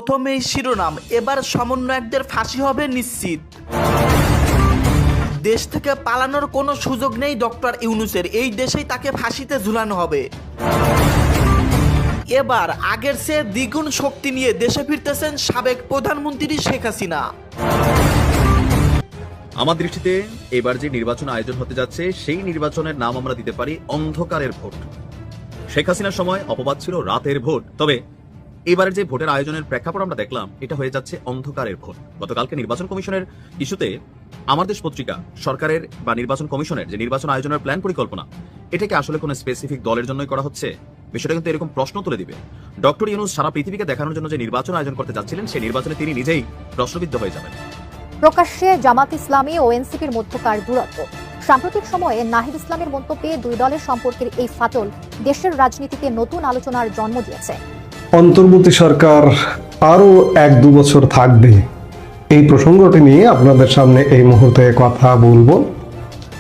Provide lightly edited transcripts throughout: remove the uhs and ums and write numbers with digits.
প্রথমেই শিরোনাম, এবার সমন্বয়কদের ফাঁসি হবে নিশ্চিত। দেশ থেকে পালানোর কোনো সুযোগ নেই ডক্টর ইউনূসের, এই দেশেই তাকে ফাঁসিতে ঝুলানো হবে। এবার আগের চেয়ে দ্বিগুণ শক্তি নিয়ে দেশে ফিরতেছেন সাবেক প্রধানমন্ত্রী শেখ হাসিনা। আমার দৃষ্টিতে এবার যে নির্বাচন আয়োজন হতে যাচ্ছে সেই নির্বাচনের নাম আমরা দিতে পারি অন্ধকারের ভোট। শেখ হাসিনার সময় অপবাদ ছিল রাতের ভোট, তবে এবারের যে ভোটের আয়োজনের প্রেক্ষাপট আমরা দেখলাম এটা হয়ে যাচ্ছে অন্ধকারের ভোট। গতকালকে নির্বাচন কমিশনের ইস্যুতে আমার দেশ পত্রিকা সরকারের বা নির্বাচন কমিশনের যে নির্বাচন আয়োজনের প্ল্যান পরিকল্পনা, এটাকে আসলে কোনো স্পেসিফিক দলের জন্যই করা হচ্ছে, বিষয়টা কিন্তু এরকম প্রশ্ন তুলে দিবে। ডক্টর ইউনূস সারা পৃথিবীকে দেখানোর জন্য যে নির্বাচন আয়োজন করতে যাচ্ছিলেন সেই নির্বাচনে তিনি নিজেই প্রশ্নবিদ্ধ হয়ে যাবেন। প্রকাশ্যে জামাত ইসলামী ও এনসিপির মধ্যকার দূরত্ব। সাম্প্রতিক সময়ে নাহিদ ইসলামের মন্তব্যে দুই দলের সম্পর্কের এই ফাটল দেশের রাজনীতিতে নতুন আলোচনার জন্ম দিয়েছে। অন্তর্বর্তী সরকার আরো 1-2 বছর থাকবে, এই প্রসঙ্গটি নিয়ে আপনাদের সামনে এই মুহূর্তে কথা বলবো।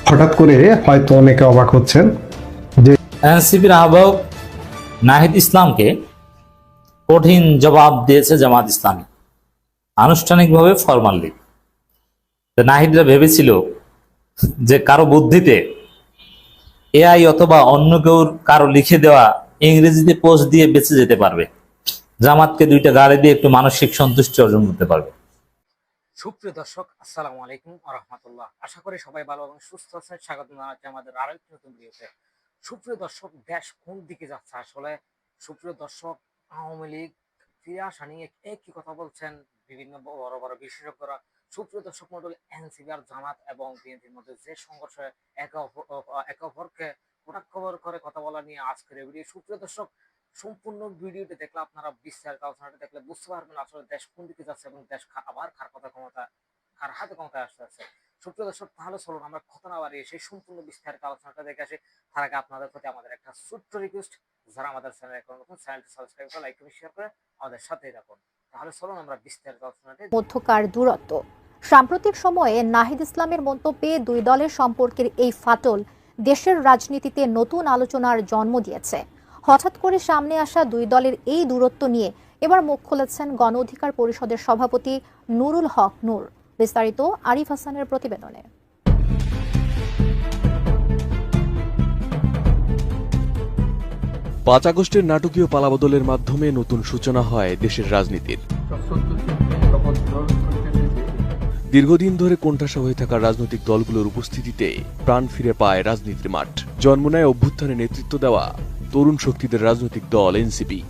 হঠাৎ করে হয়তো অনেকে অবাক হচ্ছেন যে এনসিপির আহ্বায়ক নাহিদ ইসলামকে কঠিন জবাব দিয়েছে জামাত ইসলামী, আনুষ্ঠানিকভাবে ফরমালি। নাহিদরা ভেবেছিল যে কারো বুদ্ধিতে এআই অথবা অন্য কারো লিখে দেওয়া ইংরেজিতে পোস্ট দিয়ে বেঁচে যেতে পারবে, জামাতকে 2টা গালি দিয়ে একটু মানসিক সন্তুষ্টি অর্জন করতে পারবে। সুপ্রিয় দর্শক, আসসালামু আলাইকুম ওয়া রাহমাতুল্লাহ। আশা করি সবাই ভালো এবং সুস্থ আছেন। স্বাগত জানাচ্ছি আমাদের আরো একটি নতুন ভিডিওতে। সুপ্রিয় দর্শক, দেশ কোন দিকে যাচ্ছে আসলে? সুপ্রিয় দর্শক, আওয়ামী লীগ ফিরে আসা নিয়ে একই কথা বলছেন বিভিন্ন বড় বড় বিশেষজ্ঞরা। সুপ্রিয় দর্শক মণ্ডলী, এনসিপি আর জামাত এবং বিএনপির মধ্যে যে সংঘর্ষ, একে অপরকে কটাক্ষ করে কথা বলা নিয়ে আজকের এই ভিডিও। সুপ্রিয় দর্শক, সম্পূর্ণ ভিডিওটি দেখলে আপনারা বিস্তারিত আলোচনাটা দেখলে বুঝতে পারবেন আসলে দেশ কোন দিকে যাচ্ছে এবং দেশ আবার কার হাতে ক্ষমতায় আসতে যাচ্ছে। সুপ্রিয় দর্শক, তাহলে চলুন আমরা কথা না বাড়িয়ে সেই সম্পূর্ণ বিস্তারিত আলোচনাটা দেখে আসি। তার আগে আপনাদের প্রতি আমাদের একটা ছোট্ট রিকোয়েস্ট, যারা আমাদের চ্যানেলে এখন নতুন, চ্যানেলটি সাবস্ক্রাইব করে লাইক করে শেয়ার করে আমাদের সাথেই রাখুন। তাহলে চলুন আমরা বিস্তারিত আলোচনাটি। মধ্যকার দূরত্ব। সাম্প্রতিক সময়ে নাহিদ ইসলামের মন্তব্যে দুই দলের সম্পর্কের এই ফাটল দেশের রাজনীতিতে নতুন আলোচনার জন্ম দিয়েছে। হঠাৎ করে সামনে আসা দুই দলের এই দূরত্ব নিয়ে এবার মুখ খুলেছেন গণ অধিকার পরিষদের সভাপতি নুরুল হক নূর। বিস্তারিত আরিফ হাসানের প্রতিবেদনে। 5 আগস্টের নাটকীয় পালাবদলের মাধ্যমে নতুন সূচনা হয় দেশের রাজনীতির। দীর্ঘদিন ধরে কোণঠাসা হয়ে থাকা রাজনৈতিক দলগুলোর উপস্থিতিতে প্রাণ ফিরে পায় রাজনীতির মাঠ। জন্ম নেয় অভ্যুত্থানে নেতৃত্ব দেওয়া তরুণ শক্তিদের রাজনৈতিক দল এনসিপি।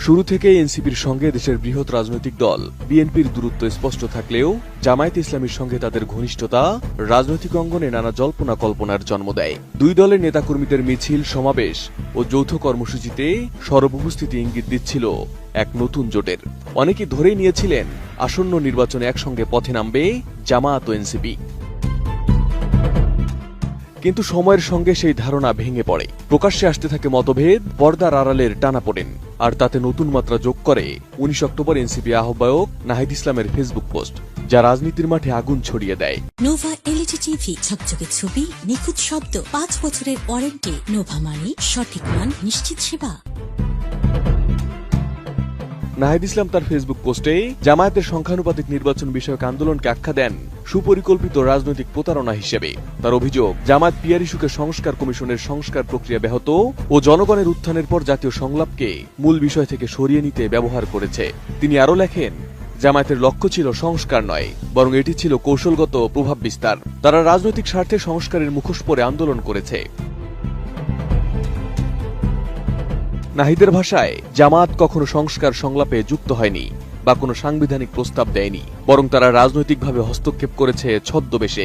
শুরু থেকে এনসিপির সঙ্গে দেশের বৃহৎ রাজনৈতিক দল বিএনপির দূরত্ব স্পষ্ট থাকলেও জামায়াতে ইসলামীর সঙ্গে তাদের ঘনিষ্ঠতা রাজনৈতিক অঙ্গনে নানা জল্পনা কল্পনার জন্ম দেয়। দুই দলের নেতাকর্মীদের মিছিল, সমাবেশ ও যৌথ কর্মসূচিতে সরব উপস্থিতি ইঙ্গিত দিচ্ছিল এক নতুন জোটের। অনেকে ধরেই নিয়েছিলেন আসন্ন নির্বাচনে একসঙ্গে পথে নামবে জামায়াত ও এনসিপি। কিন্তু সময়ের সঙ্গে সেই ধারণা ভেঙে পড়ে। প্রকাশ্যে আসতে থাকে মতভেদ, পর্দার আড়ালের টানাপোড়েন, আর তাতে নতুন মাত্রা যোগ করে 19 অক্টোবর এনসিপি আহ্বায়ক নাহিদ ইসলামের ফেসবুক পোস্ট, যা রাজনীতির মাঠে আগুন ছড়িয়ে দেয়। নোভা এলইডি টিভি, ঝকঝকে ছবি, নিখুঁত শব্দ, 5 বছরের ওয়ারেন্টি। নোভা মানে সঠিক মান, নিশ্চিত সেবা। নাহিদ ইসলাম তার ফেসবুক পোস্টে জামায়াতের সংখ্যানুপাতিক নির্বাচন বিষয়ক আন্দোলনকে আখ্যা দেন সুপরিকল্পিত রাজনৈতিক প্রতারণা হিসেবে। তার অভিযোগ, জামায়াত পিআর ইস্যুকে সংস্কার কমিশনের সংস্কার প্রক্রিয়া ব্যাহত ও জনগণের উত্থানের পর জাতীয় সংলাপকে মূল বিষয় থেকে সরিয়ে নিতে ব্যবহার করেছে। তিনি আরও লেখেন, জামায়াতের লক্ষ্য ছিল সংস্কার নয়, বরং এটি ছিল কৌশলগত প্রভাব বিস্তার। তারা রাজনৈতিক স্বার্থে সংস্কারের মুখোশ পরে আন্দোলন করেছে। নাহিদের ভাষায়, জামায়াত কখনো সংস্কার সংলাপে যুক্ত হয়নি বা কোনো সাংবিধানিক প্রস্তাব দেয়নি, বরং তারা রাজনৈতিকভাবে হস্তক্ষেপ করেছে ছদ্মবেশে।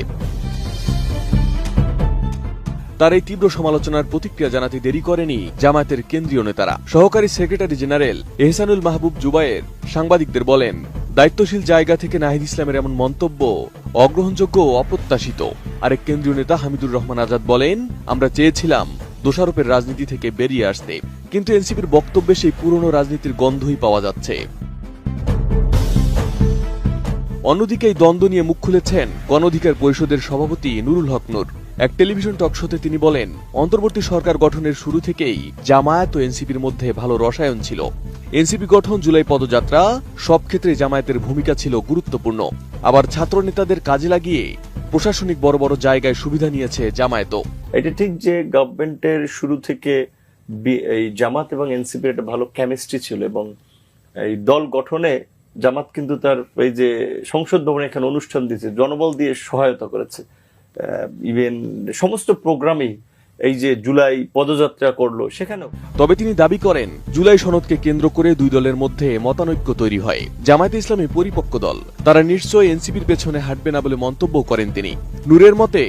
তার এই তীব্র সমালোচনার প্রতিক্রিয়া জানাতে দেরি করেনি জামায়াতের কেন্দ্রীয় নেতারা। সহকারী সেক্রেটারি জেনারেল এহসানুল মাহবুব জুবায়ের সাংবাদিকদের বলেন, দায়িত্বশীল জায়গা থেকে নাহিদ ইসলামের এমন মন্তব্য অগ্রহণযোগ্য ও অপ্রত্যাশিত। আরেক কেন্দ্রীয় নেতা হামিদুর রহমান আজাদ বলেন, আমরা চেয়েছিলাম দোষারোপের রাজনীতি থেকে বেরিয়ে আসতে, কিন্তু এনসিপির বক্তব্যে সেই পুরনো রাজনীতির গন্ধই পাওয়া যাচ্ছে। অন্যদিকে এই দ্বন্দ্ব নিয়ে মুখ খুলেছেন গণ অধিকার পরিষদের সভাপতি নুরুল হক নূর। এক টেলিভিশন টকশোতে তিনি বলেন, অন্তর্বর্তী সরকার গঠনের শুরু থেকেই জামায়াত ও এনসিপির মধ্যে ভালো রসায়ন ছিল। এনসিপি গঠন, জুলাই পদযাত্রা, সব ক্ষেত্রে জামায়াতের ভূমিকা ছিল গুরুত্বপূর্ণ। আবার ছাত্র নেতাদের কাজে লাগিয়ে প্রশাসনিক বড় বড় জায়গায় সুবিধা নিয়েছে জামায়াতও। এটা ঠিক যে গভর্নমেন্টের শুরু থেকে এই জামাত এবং এনসিপির একটা ভালো কেমিস্ট্রি ছিল, এবং এই দল গঠনে জামাত কিন্তু তার এই যে সংসদ ভবনে এখানে অনুষ্ঠান দিয়েছে, জনবল দিয়ে সহায়তা করেছে। ইভেন সমস্ত প্রোগ্রামেই এই যে জুলাই পদযাত্রা করলো সেখানেও। তবে তিনি দাবি করেন, জুলাই সনদকে কেন্দ্র করে দুই দলের মধ্যে মতানৈক্য তৈরি হয়। জামায়াতে ইসলামী পরিপক্ক দল, তারা নিশ্চয়ই এনসিপির পেছনে হাঁটবে না বলে মন্তব্য করেন তিনি। নূরের মতে,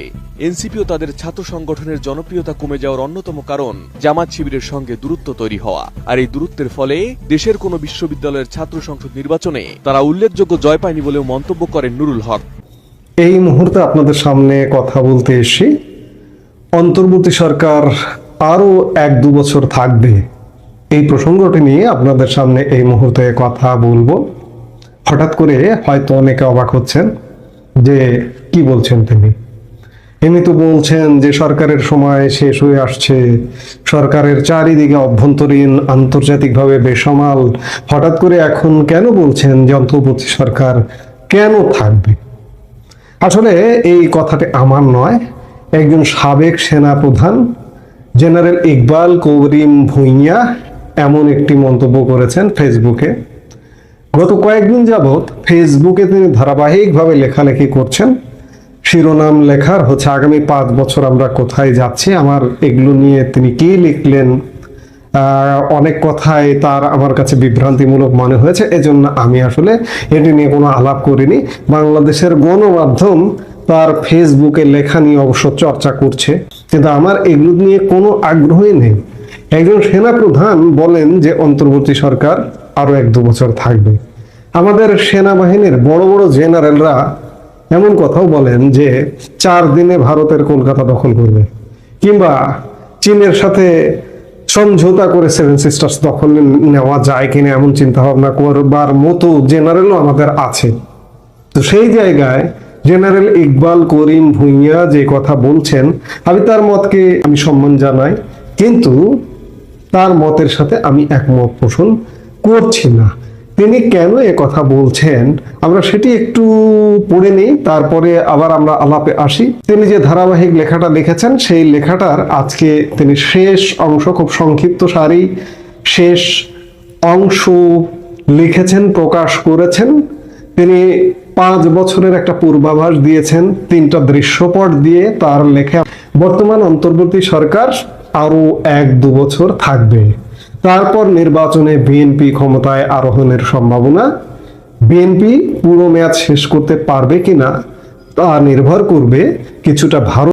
এনসিপিও তাদের ছাত্র সংগঠনের জনপ্রিয়তা কমে যাওয়ার অন্যতম কারণ জামাত শিবিরের সঙ্গে দূরত্ব তৈরি হওয়া। আর এই দূরত্বের ফলে দেশের কোনো বিশ্ববিদ্যালয়ের ছাত্র সংসদ নির্বাচনে তারা উল্লেখযোগ্য জয় পায়নি বলেও মন্তব্য করেন নুরুল হক। এই মুহূর্তে আপনাদের সামনে কথা বলতে এসে অন্তর্বর্তী সরকার আরো 1-2 বছর থাকবে, এই প্রসঙ্গটি নিয়ে আপনাদের সামনে এই মুহূর্তে কথা বলবো। হঠাৎ করে হয়তো অনেকে অবাক হচ্ছেন যে কি বলছেন তিনি। ইনি তো বলছেন যে সরকারের সময় শেষ হয়ে আসছে, সরকারের চারিদিকে অভ্যন্তরীণ আন্তর্জাতিকভাবে বেসামাল। হঠাৎ করে এখন কেন বলছেন যে অন্তর্বর্তী সরকার কেন থাকবে? আসলে এই কথাটি আমার নয়, একজন সাবেক সেনা প্রধান জেনারেল ইকবাল করিম ভুঁইয়া এমন একটি মন্তব্য করেছেন ফেসবুকে। গত কয়েকদিন যাবৎ ফেসবুকে তিনি ধারাবাহিকভাবে লেখালেখি করছেন। শিরোনাম লেখার হচ্ছে আগামী 5 বছর আমরা কোথায় যাচ্ছি। আমার এগুলো নিয়ে তিনি কি লিখলেন, অনেক কথাই তার আমার কাছে বিভ্রান্তিমূলক মনে হয়েছে, এজন্য আমি আসলে এটি নিয়ে কোনো আলাপ করিনি। বাংলাদেশের গণমাধ্যম তার ফেসবুকে লেখা নিয়ে অবশ্য চর্চা করছে, কিন্তু আমার এগুলো নিয়ে কোনো আগ্রহই নেই। একজন সেনাপ্রধান বলেন যে অন্তর্বর্তী সরকার আরো 1-2 বছর থাকবে। আমাদের সেনাবাহিনীর বড় বড় জেনারেলরা এমন কথাও বলেন যে 4 দিনে ভারতের কলকাতা দখল করবে, কিংবা চীনের সাথে সমঝোতা করে 7 সিস্টার্স দখল নেওয়া যায় কিনা এমন চিন্তা ভাবনা করবার মতো জেনারেলও আমাদের আছে। তো সেই জায়গায় জেনারেল ইকবাল করিম ভুঁইয়া যে কথা বলছেন, আমি তার মতকে আমি সম্মান জানাই, কিন্তু তার মতের সাথে আমি একমত পোষণ করছি না। তিনি কেন এ কথা বলছেন আমরা সেটি একটু পড়ে নিই, তারপরে আবার আমরা আলাপে আসি। তিনি যে ধারাবাহিক লেখাটা লিখেছেন সেই লেখাটার আজকে তিনি শেষ অংশ, খুব সংক্ষিপ্ত সারি শেষ অংশ লিখেছেন, প্রকাশ করেছেন। তিনি 5 বছরের একটা পূর্বাভাস দিয়েছেন 3টা দৃশ্যপট দিয়ে তার লেখা। বর্তমান অন্তর্বর্তী সরকার আরো 1-2 বছর থাকবে, তারপর নির্বাচনে বিএনপি ক্ষমতায় আরোহণের সম্ভাবনা। বিএনপি পুরো মেয়াদ শেষ করতে পারবে কিনা তা নির্ভর করবে কিছুটা ভারত